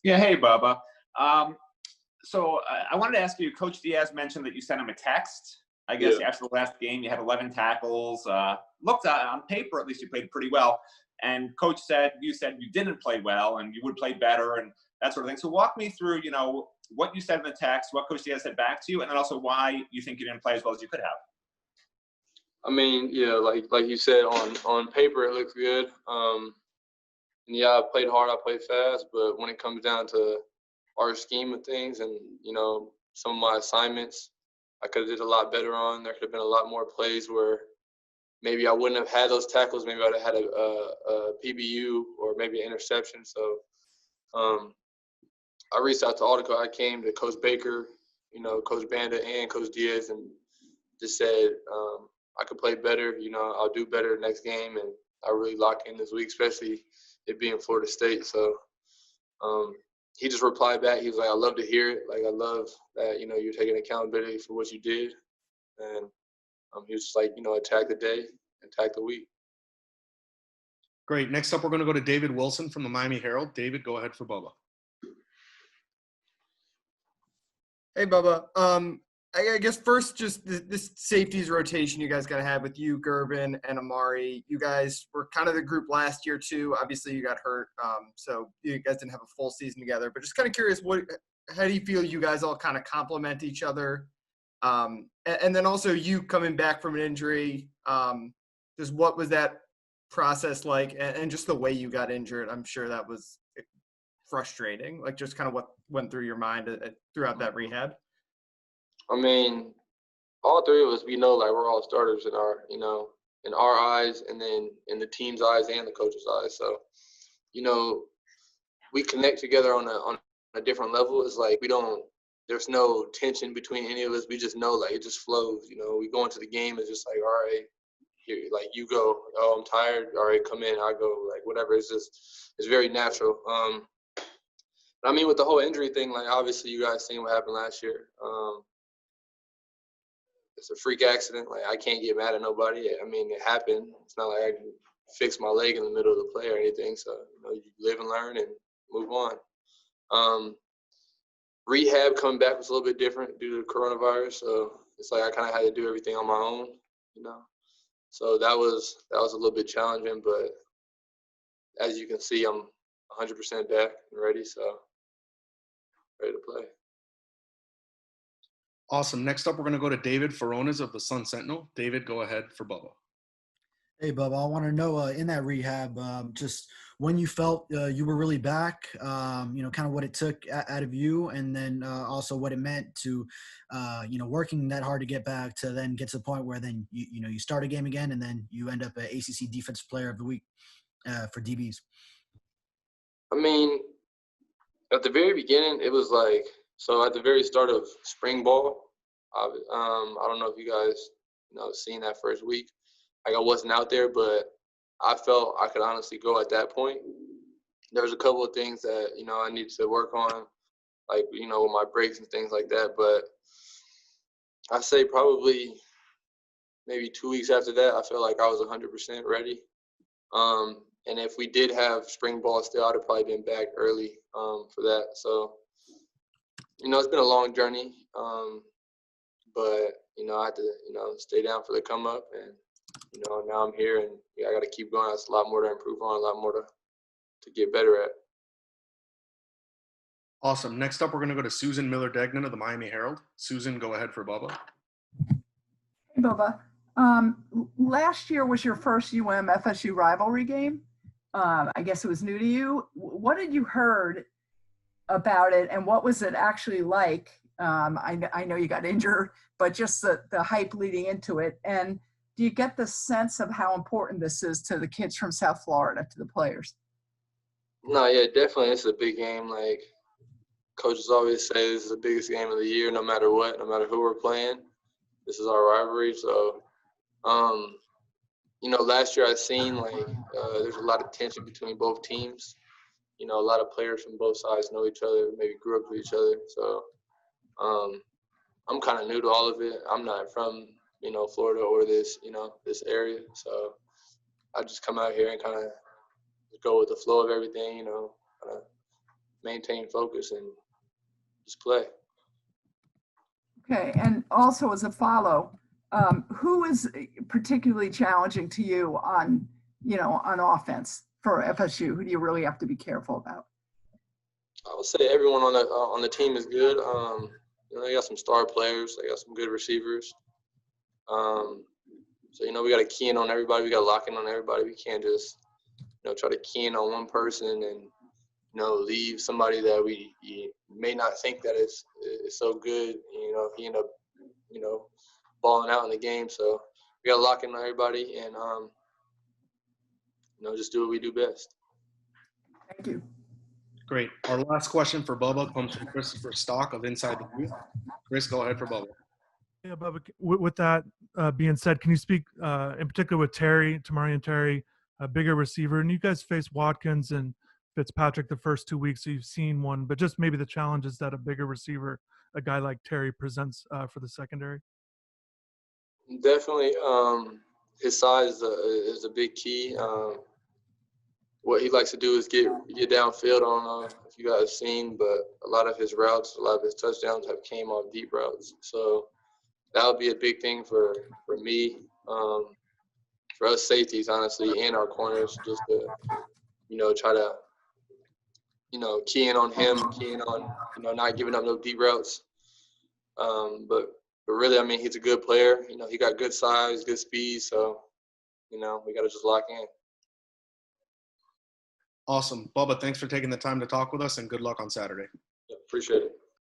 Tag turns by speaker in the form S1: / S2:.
S1: Yeah, hey, Bubba. So I wanted to ask you, Coach Diaz mentioned that you sent him a text. I guess
S2: Yeah.
S1: after the last game, you had 11 tackles. Looked on paper, at least you played pretty well. And Coach said you didn't play well and you would play better and that sort of thing. So walk me through, what you said in the text, what Coach Diaz said back to you, and then also why you think you didn't play as well as you could have.
S2: I mean, yeah, like you said, on paper it looks good. And yeah, I played hard, I played fast, but when it comes down to our scheme of things and, some of my assignments, I could have did a lot better on. There could have been a lot more plays where maybe I wouldn't have had those tackles. Maybe I'd have had a PBU or maybe an interception. So I reached out to all I came to Coach Baker, Coach Banda and Coach Diaz and just said I could play better. I'll do better next game. And I really lock in this week, especially it being Florida State. So he just replied back. He was like, I love to hear it. Like, I love that, you're taking accountability for what you did. And he was just like, attack the day, attack the week.
S3: Great. Next up, we're going to go to David Wilson from the Miami Herald. David, go ahead for Bubba.
S4: Hey, Bubba. I guess first, just this safeties rotation you guys got to have with you, Gervin, and Amari. You guys were kind of the group last year, too. Obviously, you got hurt, so you guys didn't have a full season together. But just kind of curious, how do you feel you guys all kind of complement each other? And then also you coming back from an injury, just what was that process like? And just the way you got injured, I'm sure that was frustrating. Like, just kind of what went through your mind throughout that rehab?
S2: I mean, all three of us, we know, like, we're all starters in our eyes and then in the team's eyes and the coach's eyes. So, we connect together on a different level. It's like there's no tension between any of us. We just know, like, it just flows. We go into the game, it's just like, all right, here, like, you go. Oh, I'm tired. All right, come in. I go. Like, whatever. It's very natural. I mean, with the whole injury thing, like, obviously you guys seen what happened last year. It's a freak accident. Like, I can't get mad at nobody. I mean, it happened. It's not like I can fix my leg in the middle of the play or anything. So, you live and learn and move on. Rehab coming back was a little bit different due to coronavirus. So it's like I kind of had to do everything on my own, So that was a little bit challenging. But as you can see, I'm 100% back and ready. So ready to play.
S3: Awesome. Next up, we're going to go to David Feronas of the Sun Sentinel. David, go ahead for Bubba.
S5: Hey, Bubba, I want to know in that rehab, just when you felt you were really back, kind of what it took out of you, and then also what it meant to, working that hard to get back to then get to the point where then, you start a game again and then you end up an ACC Defensive Player of the Week for DBs.
S2: I mean, at the very beginning, it was like, so at the very start of spring ball, I don't know if you guys, seen that first week. Like, I wasn't out there, but I felt I could honestly go at that point. There was a couple of things that, I needed to work on, like, with my breaks and things like that. But I say probably maybe 2 weeks after that, I felt like I was 100% ready. And if we did have spring ball still, I'd have probably been back early for that. So, it's been a long journey, but, I had to, stay down for the come up. And, now I'm here and I got to keep going. There's a lot more to improve on, a lot more to get better at.
S3: Awesome. Next up, we're going to go to Susan Miller-Degnan of the Miami Herald. Susan, go ahead for Bubba.
S6: Hey, Bubba. Last year was your first FSU rivalry game. I guess it was new to you. What had you heard about it, and what was it actually like? I know you got injured, but just the hype leading into it. And do you get the sense of how important this is to the kids from South Florida, to the players?
S2: No, yeah, definitely. It's a big game. Like, coaches always say, this is the biggest game of the year, no matter what, no matter who we're playing. This is our rivalry. So, last year I seen, like, there's a lot of tension between both teams. A lot of players from both sides know each other, maybe grew up with each other. So, I'm kind of new to all of it. I'm not from, Florida or this area. So I just come out here and kind of go with the flow of everything, kind of maintain focus and just play.
S6: Okay, and also as a follow, who is particularly challenging to you on offense for FSU? Who do you really have to be careful about?
S2: I would say everyone on the team is good. They got some star players. They got some good receivers. So we got to key in on everybody. We got to lock in on everybody. We can't just try to key in on one person and leave somebody that we may not think that is so good. If he end up balling out in the game. So we got to lock in on everybody and just do what we do best.
S6: Thank you.
S3: Great. Our last question for Bubba comes from Christopher Stock of Inside the Booth. Chris, go ahead for Bubba.
S7: Yeah, Bubba, with that being said, can you speak in particular with Tamari and Terry, a bigger receiver, and you guys faced Watkins and Fitzpatrick the first 2 weeks, so you've seen one, but just maybe the challenges that a bigger receiver, a guy like Terry, presents for the secondary?
S2: Definitely. His size is a big key. What he likes to do is get downfield. I don't know if you guys have seen, but a lot of his routes, a lot of his touchdowns have came off deep routes. So that would be a big thing for me, for us safeties, honestly, and our corners, just to, try to, key in on him, key in on, not giving up no deep routes. But really, I mean, he's a good player. He got good size, good speed. So, we got to just lock in.
S3: Awesome. Bubba, thanks for taking the time to talk with us, and good luck on Saturday.
S2: Yeah, appreciate it.